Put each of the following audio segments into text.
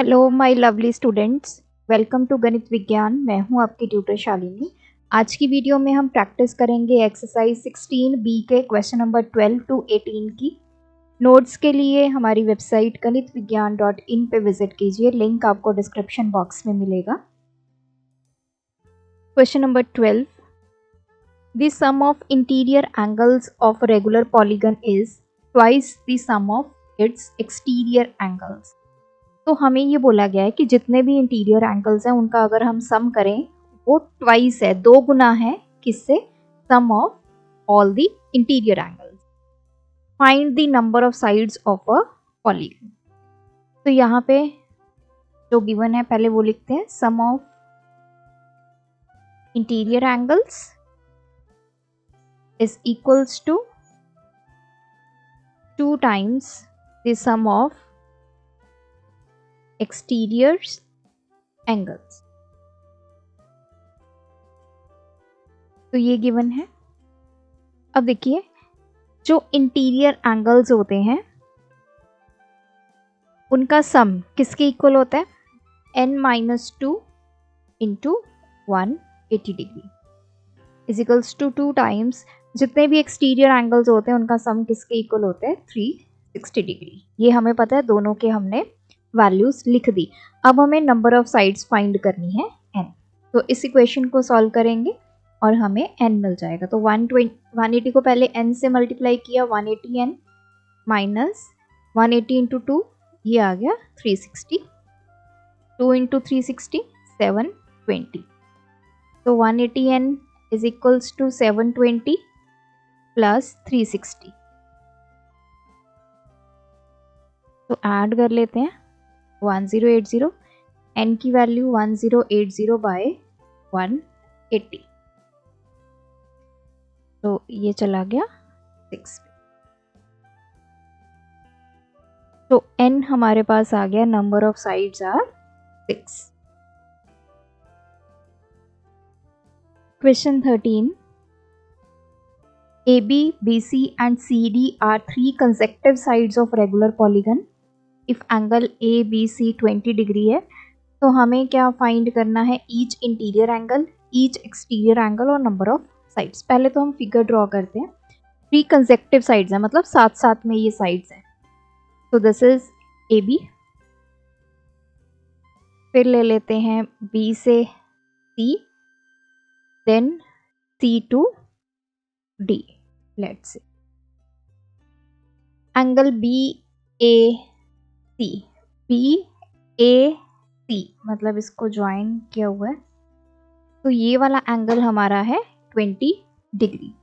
Hello my lovely students, welcome to गणित विज्ञान। मैं हूं आपकी ट्यूटर शालिनी। आज की वीडियो में हम प्रैक्टिस करेंगे एक्सरसाइज 16 बी के क्वेश्चन नंबर 12 टू 18 की। नोट्स के लिए हमारी वेबसाइट ganitviggyan.in पे विजिट कीजिए, लिंक आपको डिस्क्रिप्शन बॉक्स में मिलेगा। Question number 12, the sum of interior angles of regular polygon is twice the sum of its exterior angles. तो हमें ये बोला गया है कि जितने भी इंटीरियर एंगल्स हैं उनका अगर हम सम करें वो ट्वाइस है, दो गुना है किससे? Sum of all the interior angles. Find the number of sides of a polygon. तो यहाँ पे जो गिवन है पहले वो लिखते हैं, sum of interior angles is equals to 2 times the sum of exterior angles। तो ये गिवन है। अब देखिए, जो इंटीरियर एंगल्स होते हैं उनका सम किसके इक्वल होता है? n-2 into 180 degree is equals to 2 times जितने भी एक्सटीरियर एंगल्स होते हैं उनका सम किसके इक्वल होते हैं? 360 डिग्री। ये हमें पता है, दोनों के हमने वैल्यूज लिख दी। अब हमें नंबर ऑफ साइड्स फाइंड करनी है n। तो इस इक्वेशन को सॉल्व करेंगे और हमें n मिल जाएगा। तो 180 को पहले n से मल्टीप्लाई किया, 180n माइनस 180 इंटू 2, ये आ गया 360। 2 इंटू 360 720। तो 180n is equals to 720 plus 360। तो ऐड कर लेते हैं 1080, n की वैल्यू 1080 बाय 180, तो ये चला गया 6। तो n हमारे पास आ गया, number of sides are 6। Question 13, AB, BC and CD are 3 consecutive sides of regular polygon if angle ABC 20 degree है। तो हमें क्या फाइंड करना है? Each interior angle, each exterior angle और नंबर ऑफ साइड्स। पहले तो हम फिगर ड्रॉ करते हैं। 3 कंसेक्टिव साइड्स हैं, मतलब साथ साथ में ये साइड्स हैं। तो दिस इज AB। फिर ले लेते हैं B से C, then C to D। Let's say angle BAC, BAC मतलब इसको ज्वाइन किया हुआ है, तो ये वाला एंगल हमारा है 20 डिग्री।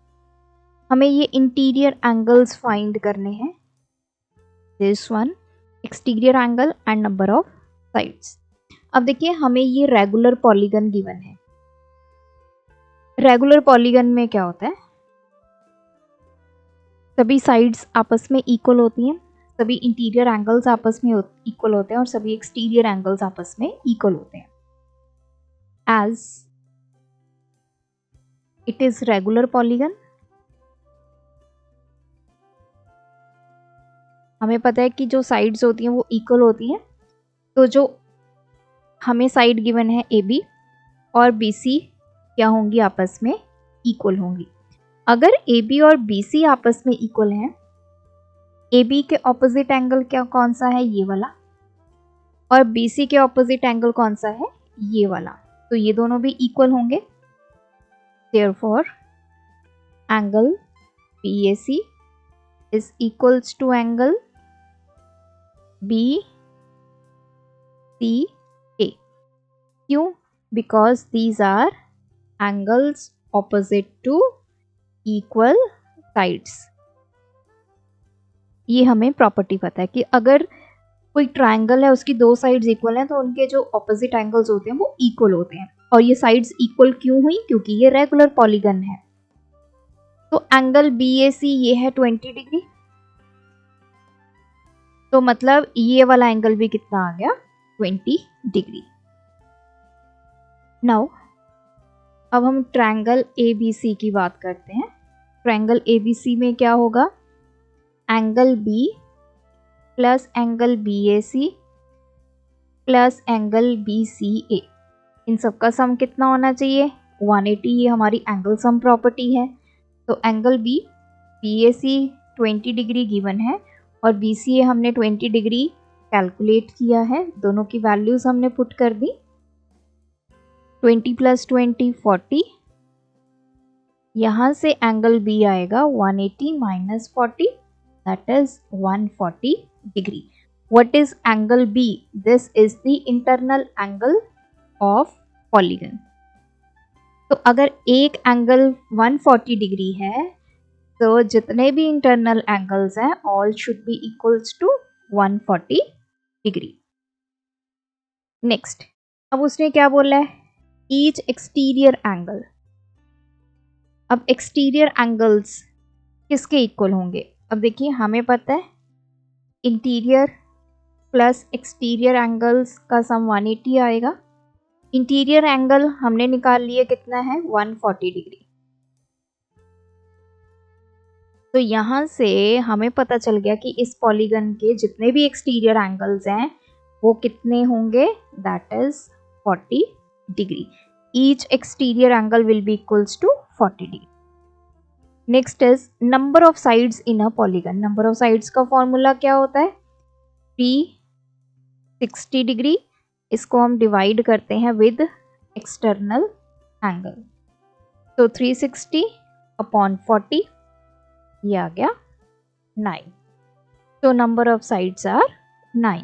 हमें ये इंटीरियर एंगल्स फाइंड करने हैं, this one exterior angle and number of sides. अब देखिए, हमें ये रेगुलर पॉलीगन गिवन है। रेगुलर पॉलीगन में क्या होता है? सभी साइड्स आपस में इक्वल होती हैं, सभी इंटीरियर एंगल्स आपस में इक्वल होते हैं और सभी एक्सटीरियर एंगल्स आपस में इक्वल होते हैं। As it is regular polygon, हमें पता है कि जो साइड्स होती हैं वो इक्वल होती हैं। तो जो हमें साइड गिवन है AB और BC क्या होंगी? आपस में इक्वल होंगी। अगर AB और BC आपस में इक्वल हैं, AB के ऑपोजिट एंगल क्या कौन सा है? ये वाला। और BC के ऑपोजिट एंगल कौन सा है? ये वाला। तो ये दोनों भी इक्वल होंगे। Therefore angle BAC is equals to angle BCA। क्यों? Because these are angles opposite to equal sides। ये हमें प्रॉपर्टी पता है कि अगर कोई ट्रायंगल है, उसकी दो साइड्स इक्वल हैं, तो उनके जो ऑपोजिट एंगल्स होते हैं वो इक्वल होते हैं। और ये साइड्स इक्वल क्यों हुई? क्योंकि ये रेगुलर पॉलीगन है। तो एंगल BAC ये है 20 डिग्री, तो मतलब ये वाला एंगल भी कितना आ गया? 20 डिग्री। नाउ अब हम ट्रायंगल ABC की बात करते हैं। ट्रायंगल ABC में क्या होगा? Angle B plus angle BAC plus angle B C A, इन सब का सम कितना होना चाहिए 180। ये हमारी एंगल सम प्रॉपर्टी है। तो एंगल बी ए सी 20 डिग्री गिवन है और बी सी ए हमने 20 डिग्री कैलकुलेट किया है। दोनों की वैल्यूज हमने पुट कर दी। 20 प्लस 20 40। यहाँ से एंगल बी आएगा 180 minus 40, that is 140 degree. What is angle B? This is the internal angle of polygon. तो अगर एक एंगल 140 डिग्री है तो जितने भी इंटरनल एंगल्स हैं all should be equals to 140 degree. Next, अब उसने क्या बोला है each exterior angle। अब एक्सटीरियर एंगल्स किसके इक्वल होंगे? अब देखिए हमें पता है इंटीरियर प्लस एक्सटीरियर एंगल्स का सम 180 आएगा। इंटीरियर एंगल हमने निकाल लिए कितना है 140 डिग्री। तो यहाँ से हमें पता चल गया कि इस पॉलीगन के जितने भी एक्सटीरियर एंगल्स हैं वो कितने होंगे, that is 40 degree. Each exterior angle will be equals to 40 degree. Next is number of sides in a polygon. Number of sides का फॉर्मूला क्या होता है 360 डिग्री, इसको हम डिवाइड करते हैं विद एक्सटर्नल एंगल। तो 360 अपॉन 40, ये आ गया 9। तो number of sides are 9।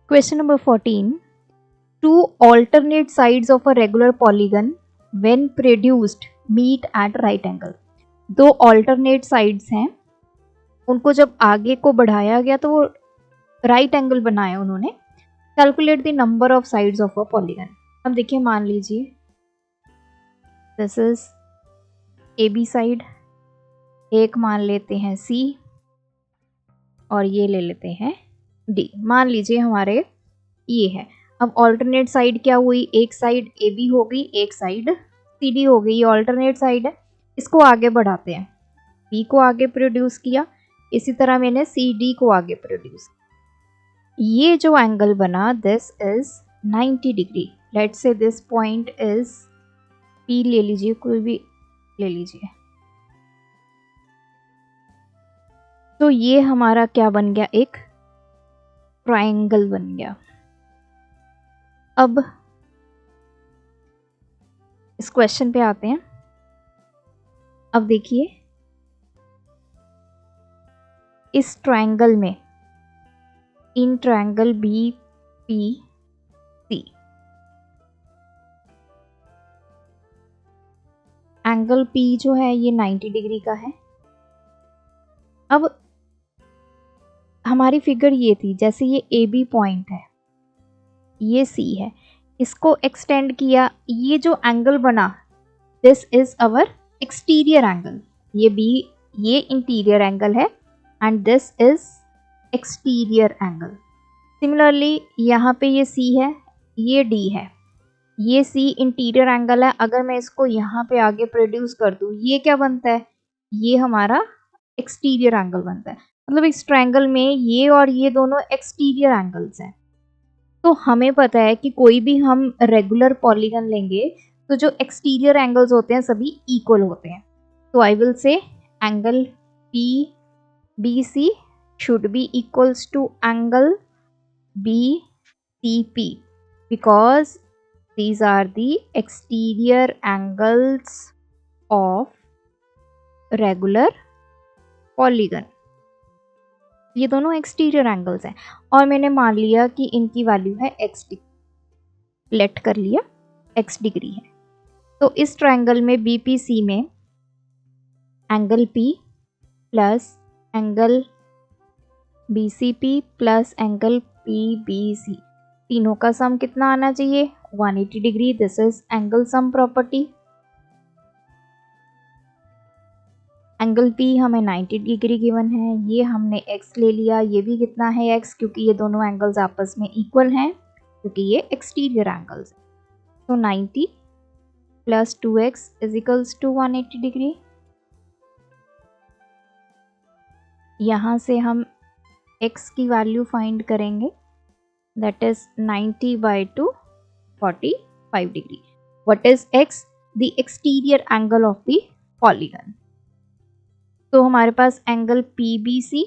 Question number 14, two alternate sides of a regular polygon when produced meet at right angle. दो ऑल्टरनेट साइड्स हैं, उनको जब आगे को बढ़ाया गया तो वो राइट एंगल बनाया उन्होंने। Calculate the number of sides of a polygon. अब देखिए मान लीजिए this is A B side, एक मान लेते हैं सी और ये ले लेते हैं डी। मान लीजिए हमारे ये है। अब ऑल्टरनेट साइड क्या हुई, एक साइड ए बी हो गई, एक साइड सी डी हो गई। ये ऑल्टरनेट साइड है, इसको आगे बढ़ाते हैं। बी को आगे प्रोड्यूस किया, इसी तरह मैंने सी डी को आगे प्रोड्यूस। ये जो एंगल बना this is 90 degree. Let's say this point is P, ले लीजिए कोई भी ले लीजिए। तो ये हमारा क्या बन गया, एक ट्रायंगल बन गया। अब इस क्वेश्चन पे आते हैं। अब देखिए इस ट्रायंगल में, in triangle B P C, angle P जो है ये 90 डिग्री का है। अब हमारी फिगर ये थी, जैसे ये ए बी पॉइंट है, ये सी है, इसको एक्सटेंड किया, ये जो एंगल बना this is our exterior angle. ये बी, ये इंटीरियर एंगल है and this is exterior angle. Similarly यहाँ पे ये सी है, ये डी है, ये सी इंटीरियर एंगल है। अगर मैं इसको यहाँ पे आगे प्रोड्यूस कर दूँ, ये क्या बनता है, ये हमारा एक्सटीरियर एंगल बनता है। मतलब इस ट्रायंगल में ये और ये दोनों एक्सटीरियर एंगल्स हैं। तो हमें पता है कि कोई भी हम रेगुलर पॉलीगन लेंगे तो जो एक्सटीरियर एंगल्स होते हैं सभी इक्वल होते हैं। तो I will say angle P B C should be equals to angle BCP because these are the exterior angles of regular polygon। ये दोनों एक्सटीरियर एंगल्स हैं और मैंने मान लिया कि इनकी वैल्यू है x डिग्री, लेट कर लिया x डिग्री है। तो इस ट्रायंगल में BPC में angle P plus angle BCP plus angle PBC, तीनों का सम कितना आना चाहिए 180 degree. This is angle sum property. Angle P हमें 90 डिग्री गिवन है, ये हमने x ले लिया, ये भी कितना है x, क्योंकि ये दोनों एंगल्स आपस में इक्वल हैं क्योंकि ये एक्सटीरियर एंगल्स हैं। तो 90 plus 2x is equals to 180 degree. यहाँ से हम x की वैल्यू फाइंड करेंगे, that is 90/2 45 degree. What is x? The exterior angle of the polygon. तो हमारे पास एंगल PBC,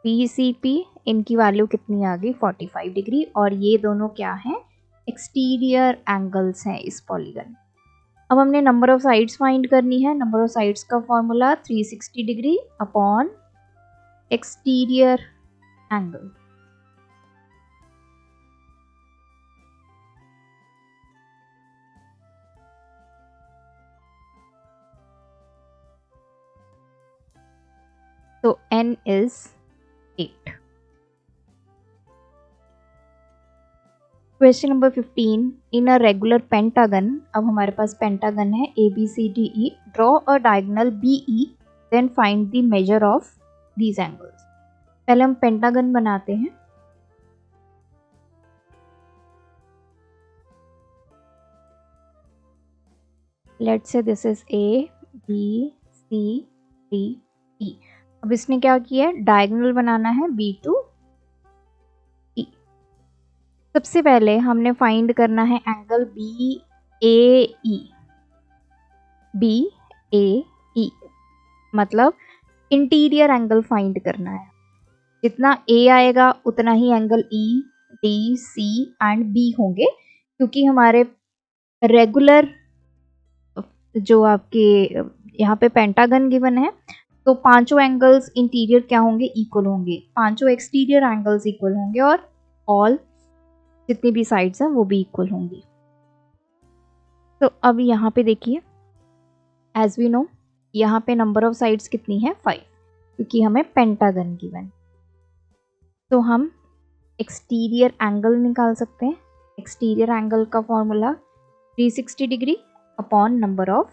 PCP, इनकी वैल्यू कितनी आ गई 45 डिग्री, और ये दोनों क्या हैं? एक्सटीरियर एंगल्स हैं इस पॉलीगन. अब हमने नंबर ऑफ साइड्स फाइंड करनी है. नंबर ऑफ साइड्स का formula 360 degree upon exterior angle. तो n is 8. Question number 15. In a regular pentagon. अब हमारे पास पेंटागन है ABCDE. Draw a diagonal BE, then find the measure of these angles. पहले हम पेंटागन बनाते हैं. Let's say this is A, B, C, D, E. अब इसने क्या किया है? डायगोनल बनाना है B to E. सबसे पहले हमने फाइंड करना है एंगल BAE. BAE मतलब इंटीरियर एंगल फाइंड करना है. जितना A आएगा उतना ही angle E, D, C and B होंगे, क्योंकि हमारे रेगुलर जो आपके यहाँ पे पेंटागन गिवन है, तो पांचों एंगल्स इंटीरियर क्या होंगे? इक्वल होंगे. पांचों एक्सटीरियर एंगल्स इक्वल होंगे और ऑल जितनी भी साइड्स हैं वो भी इक्वल होंगी. तो अब यहाँ पे देखिए, एज वी नो यहाँ पे नंबर ऑफ साइड्स कितनी है? 5, क्योंकि हमें पेंटागन गिवन. तो हम एक्सटीरियर एंगल निकाल सकते हैं. एक्सटीरियर एंगल का formula 360 degree upon number of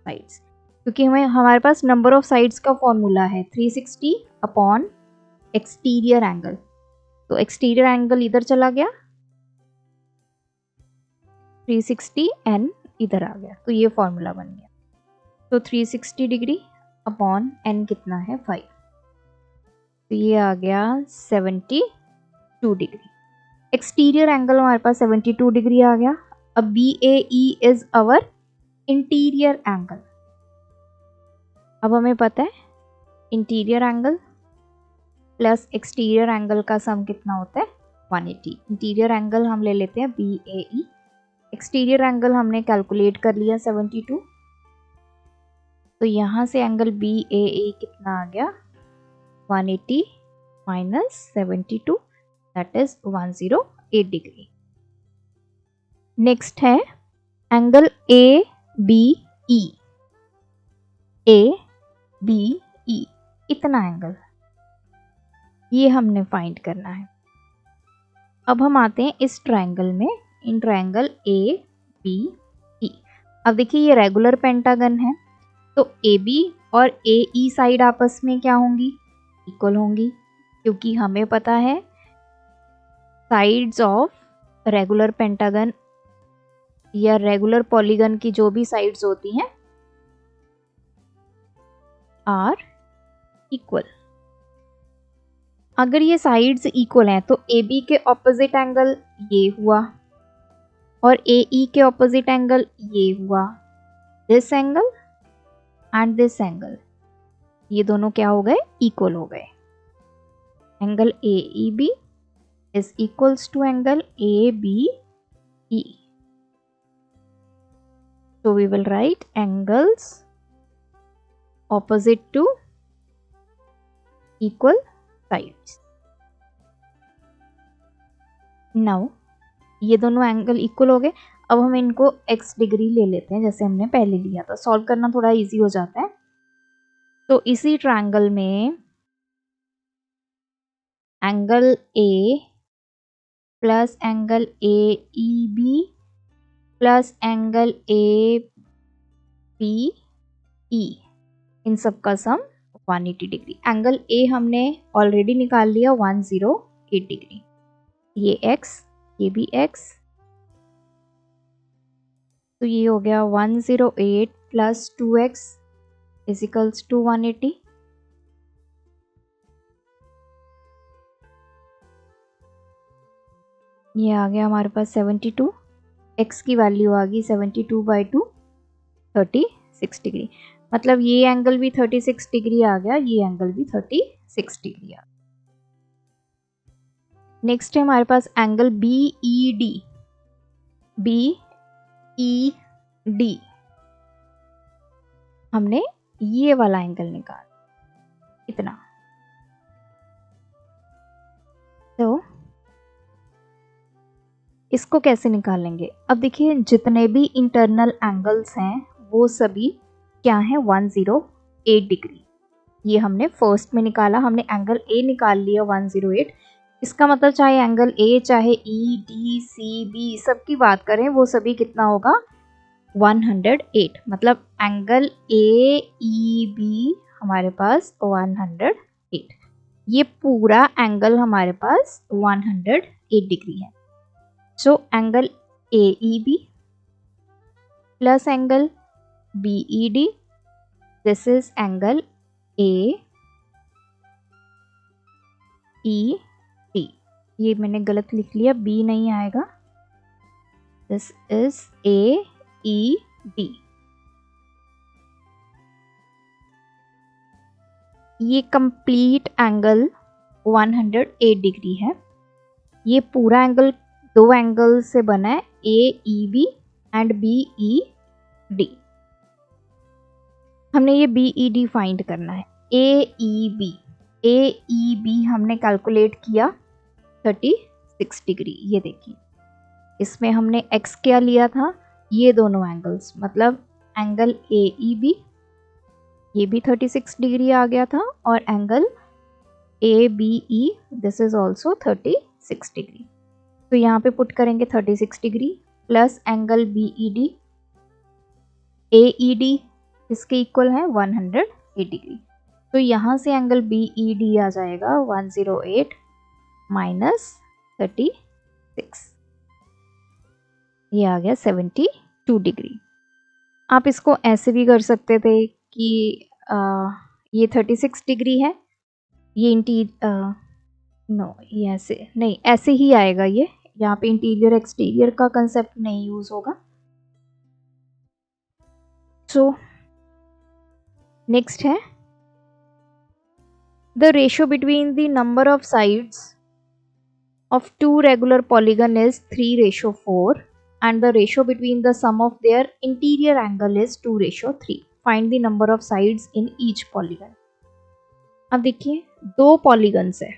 sides, क्योंकि हमारे पास नंबर ऑफ साइड्स का फॉर्मूला है 360 अपॉन एक्सटीरियर एंगल. तो एक्सटीरियर एंगल इधर चला गया, 360 n इधर आ गया, तो ये फॉर्मूला बन गया. तो 360 डिग्री अपॉन n कितना है? 5. तो ये आ गया 72 डिग्री. एक्सटीरियर एंगल हमारे पास 72 डिग्री आ गया. अब BAE is our interior angle. अब हमें पता है interior angle plus exterior angle का सम कितना होता है? 180. इंटीरियर एंगल हम ले लेते हैं BAE. एक्सटीरियर एंगल हमने कैलकुलेट कर लिया 72. तो यहाँ से एंगल BAE कितना आ गया? 180 minus 72, that is 108 degree. Next है एंगल ABE. ABE इतना एंगल, ये हमने फाइंड करना है. अब हम आते हैं इस ट्रायंगल में, इन ट्रायंगल ABE. अब देखिए ये रेगुलर पेंटागन है, तो AB और AE साइड आपस में क्या होंगी? इक्वल होंगी, क्योंकि हमें पता है साइड्स ऑफ रेगुलर पेंटागन या रेगुलर पॉलीगन की जो भी साइड्स होती हैं आर इक्वल. अगर ये साइड्स इक्वल हैं तो AB के ऑपोजिट एंगल ये हुआ और AE के ऑपोजिट एंगल ये हुआ. This angle and this angle, ये दोनों क्या हो गए? इक्वल हो गए. Angle AEB is equals to angle ABE. So we will write angles opposite to equal sides. Now ये दोनों एंगल इक्वल हो गए. अब हम इनको x डिग्री ले लेते हैं, जैसे हमने पहले लिया था. सॉल्व करना थोड़ा इजी हो जाता है. तो इसी ट्रायंगल में angle A plus angle AEB plus angle ABE, इन सब का सम 180 डिग्री. एंगल A हमने ऑलरेडी निकाल लिया 108 डिग्री. ये x, ये भी x, तो ये हो गया 108 plus 2x is equals to 180. ये आ गया हमारे पास 72, x की वैल्यू आ गई 72/2 36 डिग्री। मतलब ये एंगल भी 36 डिग्री आ गया, ये एंगल भी 36 डिग्री आ गया। नेक्स्ट है हमारे पास एंगल BED। BED हमने ये वाला एंगल निकाला, इतना। तो इसको कैसे निकालेंगे? अब देखिए, जितने भी इंटरनल एंगल्स हैं वो सभी क्या हैं, 108 डिग्री। ये हमने फर्स्ट में निकाला, हमने एंगल A निकाल लिया 108। इसका मतलब चाहे एंगल A, चाहे EDCB सब की बात करें, वो सभी कितना होगा, 108। मतलब एंगल AEB हमारे पास 108। ये पूरा एंगल हमारे पास 108 डिग्री है। So angle AEB plus angle BED, this is angle AED। ये मैंने गलत लिख लिया, B नहीं आएगा, दिस इज AED। ये कंप्लीट एंगल 108 डिग्री है। ये पूरा एंगल दो एंगल से बना है, AEB एंड BED। हमने ये BED फाइंड करना है। AEB हमने कैलकुलेट किया 36 डिग्री। ये देखिए, इसमें हमने x क्या लिया था, ये दोनों एंगल्स, मतलब एंगल AEB ये भी 36 डिग्री आ गया था, और angle ABE this is also 36 degree. तो यहाँ पे पुट करेंगे 36 degree plus angle BED, AED इसके इक्वल है 108 डिग्री। तो यहाँ से एंगल BED आ जाएगा 108 माइनस 36, ये आ गया 72 डिग्री। आप इसको ऐसे भी कर सकते थे कि ये 36 डिग्री है, ये नो, ये ऐसे नहीं, ऐसे ही आएगा। ये यहाँ पे इंटीरियर एक्सटीरियर का कंसेप्ट नहीं यूज होगा। सो नेक्स्ट है the ratio between the number of sides of two regular polygon is 3:4 and the ratio between the sum of their interior angle is 2:3. Find the number of sides in each polygon. अब देखिए, दो polygons है,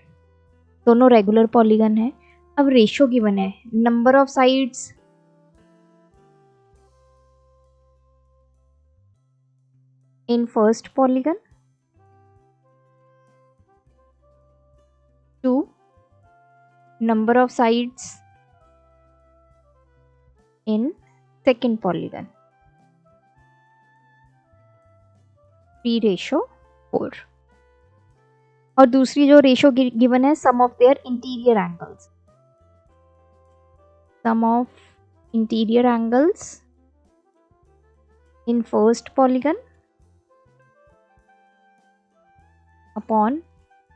दोनों regular polygon है। अब ratio given है, number of sides in first polygon 2, number of sides in second polygon 3:4। और दूसरी जो रेशियो गिवन है, sum of their interior angles, sum of interior angles in first polygon upon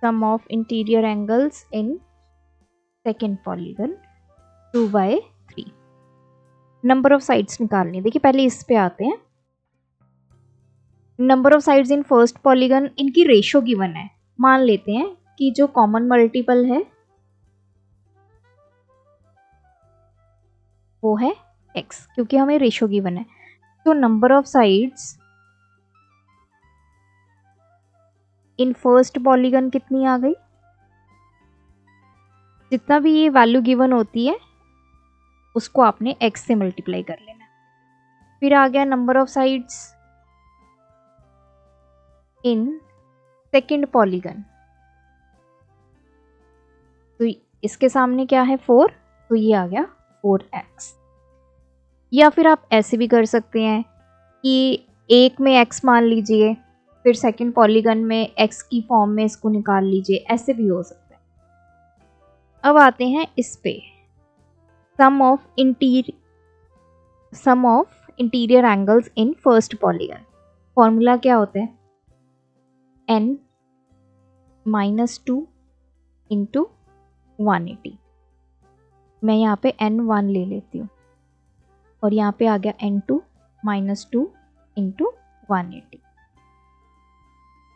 sum of interior angles in second polygon 2/3। Number of sides निकालनी। देखिए, पहले इस पे आते हैं। Number of sides in first polygon, इनकी ratio given है। मान लेते हैं कि जो कॉमन मल्टीपल है वो है x, क्योंकि हमें रेशियो गिवन है। तो number of sides in first polygon कितनी आ गई, जितना भी ये वैल्यू गिवन होती है उसको आपने x से मल्टीप्लाई कर लेना। फिर आ गया number of sides in second polygon, तो इसके सामने क्या है 4, तो ये आ गया 4x। या फिर आप ऐसे भी कर सकते हैं कि एक में x मान लीजिए, फिर सेकेंड पॉलीगन में x की फॉर्म में इसको निकाल लीजिए, ऐसे भी हो सकता है। अब आते हैं इस पे, sum of interior angles in first polygon. Formula क्या होता है, n-2 इंटू 180। मैं यहाँ पे n1 ले लेती हूँ और यहाँ पे आ गया n2 -2 इंटू 180।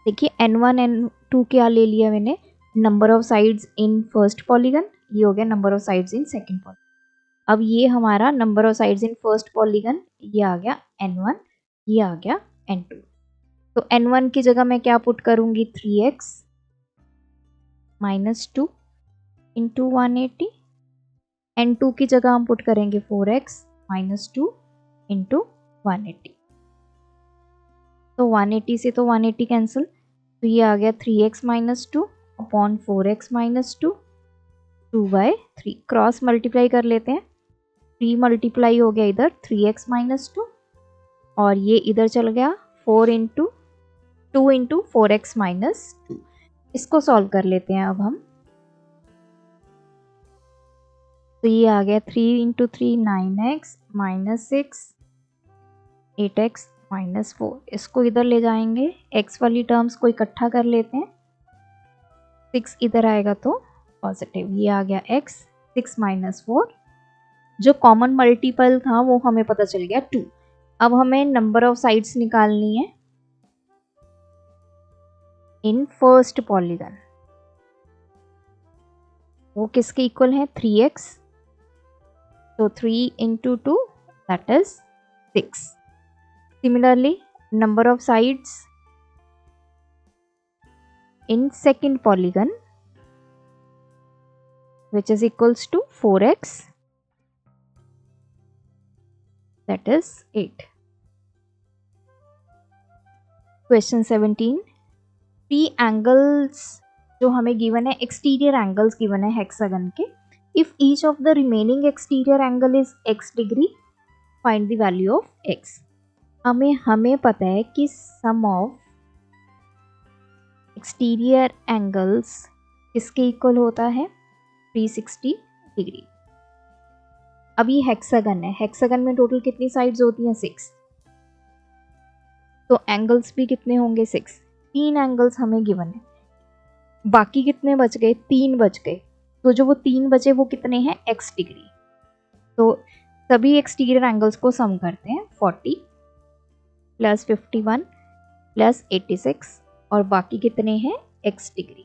देखिए n1 n2 क्या ले लिया मैंने, number of sides in first polygon, ये हो गया number of sides in second polygon. अब ये हमारा number of sides in first polygon, ये आ गया n1, ये आ गया n2। तो n1 की जगह मैं क्या पुट करूंगी, 3x -2 इंटू 180। n2 की जगह हम पुट करेंगे 4x -2 इंटू 180। तो 180 से तो 180 कैंसिल, तो ये आ गया 3x -2 upon 4x -2, 2/3। Cross multiply कर लेते हैं, 3 मल्टीप्लाई हो गया इधर 3x -2 और ये इधर चल गया 2 इंटू 4x -2। इसको सॉल्व कर लेते हैं अब हम। तो ये आ गया 3 इंटू 3 9x -6 8x -4। इसको इधर ले जाएंगे, x वाली टर्म्स को इकट्ठा कर लेते हैं, 6 इधर आएगा तो पॉजिटिव, ये आ गया x 6 -4। जो कॉमन मल्टीपल था वो हमें पता चल गया 2। अब हमें नंबर ऑफ साइड्स निकालनी है इन फर्स्ट पॉलीगन। वो किसके इक्वल है, 3x, तो 3 into 2 that is 6। Similarly number of sides in second polygon which is equals to 4x, that is 8. Question 17, P angles जो हमें गिवन है, एक्सटीरियर एंगल्स गिवन है हेक्सागन के। If each of the remaining exterior angle is x degree, find the value of x। हमें पता है कि सम of exterior angles किसके इक्वल होता है, 360 डिग्री। अब ये हेक्सागन है, हेक्सागन में टोटल कितनी साइड्स होती हैं, 6, तो एंगल्स भी कितने होंगे, 6। 3 एंगल्स हमें गिवन है, बाकी कितने बच गए, 3 बच गए। तो जो वो 3 बचे वो कितने हैं, x डिग्री। तो सभी एक्सटीरियर एंगल्स को सम करते हैं, 40 + 51 + 86 और बाकी कितने हैं, x डिग्री।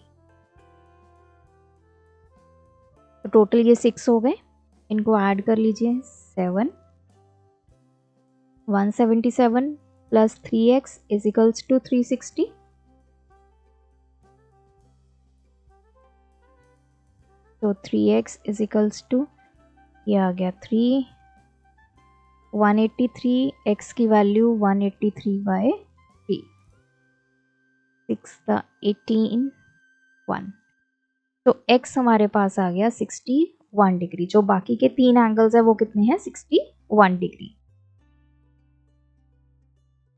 तो टोटल ये 6 हो गए, इनको ऐड कर लीजिए, 7 177 + 3x = 360। तो 3x = ये आ गया 3, 183, x की वैल्यू 183/3, 6 × 18 1। तो x हमारे पास आ गया 61 डिग्री। जो बाकी के 3 एंगल्स है वो कितने हैं, 61 degree.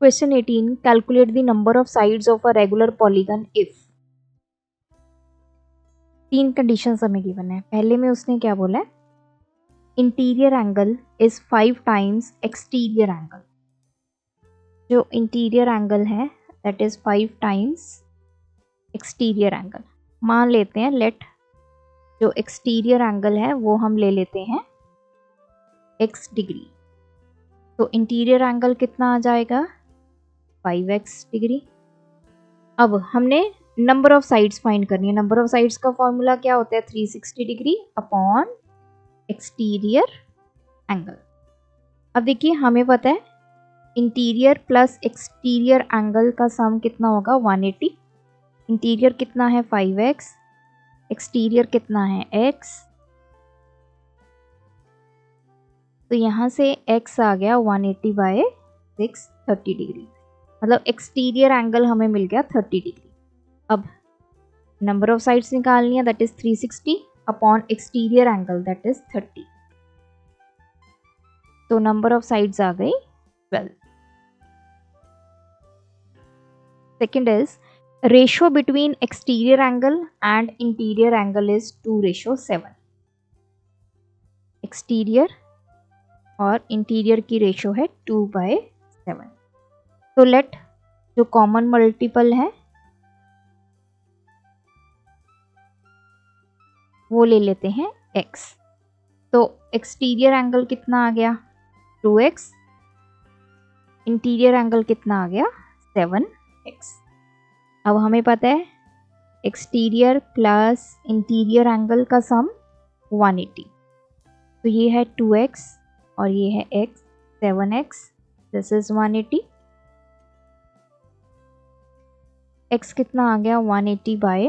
Question 18, calculate the number of sides of a regular polygon if. 3 conditions हमें गिवन है। पहले में उसने क्या बोला है, interior angle is 5 times exterior angle. जो इंटीरियर एंगल है that is 5 times exterior angle. मान लेते हैं, लेट जो एक्सटीरियर एंगल है वो हम ले लेते हैं x डिग्री। तो इंटीरियर एंगल कितना आ जाएगा, 5x डिग्री। अब हमने नंबर ऑफ साइड्स फाइंड करनी है। नंबर ऑफ साइड्स का फॉर्मूला क्या होता है, 360 डिग्री अपॉन एक्सटीरियर एंगल। अब देखिए हमें पता है इंटीरियर प्लस एक्सटीरियर एंगल का सम कितना होगा, 180। इंटीरियर कितना है, 5x, एक्सटीरियर कितना है, x। तो यहाँ से x आ गया 180/6, 30 डिग्री। मतलब एक्सटीरियर एंगल हमें मिल गया 30 डिग्री। अब नंबर ऑफ साइड्स निकालनी है, that is 360 upon exterior angle that is 30। तो नंबर ऑफ साइड्स आ गई 12। Second is ratio between exterior angle and interior angle is 2:7। Exterior और इंटीरियर की रेशियो है 2/7। तो लेट जो कॉमन मल्टीपल है वो ले लेते हैं x। तो एक्सटीरियर एंगल कितना आ गया 2x, इंटीरियर एंगल कितना आ गया 7x। अब हमें पता है एक्सटीरियर प्लस इंटीरियर एंगल का सम 180, तो ये है 2x और ये है x 7x, this is 180। x कितना आ गया 180 by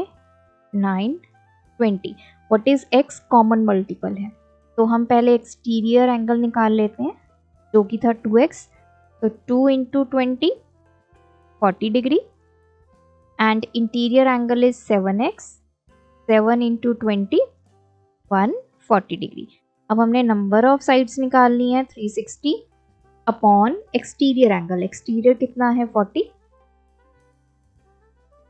920। What is x common multiple है, तो हम पहले एक्सटीरियर एंगल निकाल लेते हैं जो कि था 2x, तो 2 into 20 40 degree and interior angle is 7x, 7 into 20 140 degree. अब हमने नंबर ऑफ साइड्स निकालनी है 360 अपॉन एक्सटीरियर एंगल, एक्सटीरियर कितना है 40,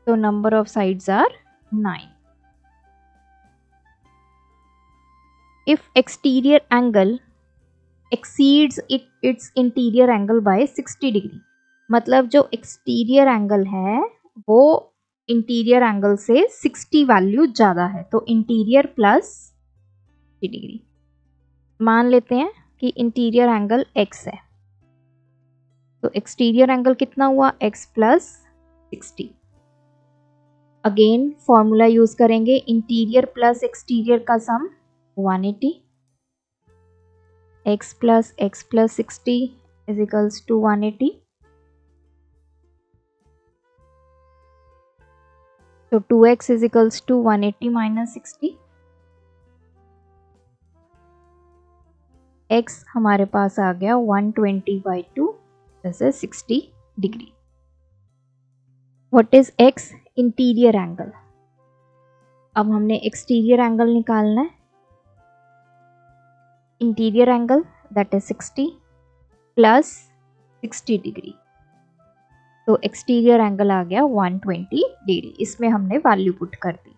तो number of sides are 9। If exterior angle exceeds its interior angle by 60 degree, मतलब जो एक्सटीरियर एंगल है वो इंटीरियर एंगल से 60 वैल्यू ज़्यादा है, तो इंटीरियर प्लस 60 डिग्री। मान लेते हैं कि इंटीरियर एंगल x है, तो एक्सटीरियर एंगल कितना हुआ x plus 60। Again formula use करेंगे, इंटीरियर प्लस एक्सटीरियर का सम 180, x plus 60 is equals to 180, so 2x is equals to 180 minus 60, x हमारे पास आ गया 120 by 2, this is 60 degree. What is x interior angle, अब हमने एक्सटीरियर एंगल निकालना है, interior angle that is 60 plus 60 degree, तो एक्सटीरियर एंगल आ गया 120 डिग्री, इसमें हमने वैल्यू पुट कर दी,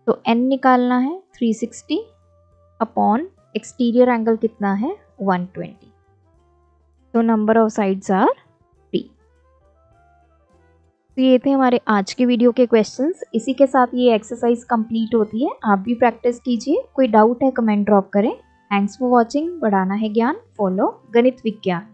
तो n निकालना है 360 अपॉन एक्सटीरियर एंगल कितना है 120, तो नंबर ऑफ साइड्स आर 3। तो ये थे हमारे आज के वीडियो के क्वेश्चंस, इसी के साथ ये एक्सरसाइज कंप्लीट होती है। आप भी प्रैक्टिस कीजिए, कोई डाउट है कमेंट ड्रॉप करें। Thanks for watching. बढ़ाना है ज्ञान, फॉलो गणित विज्ञान।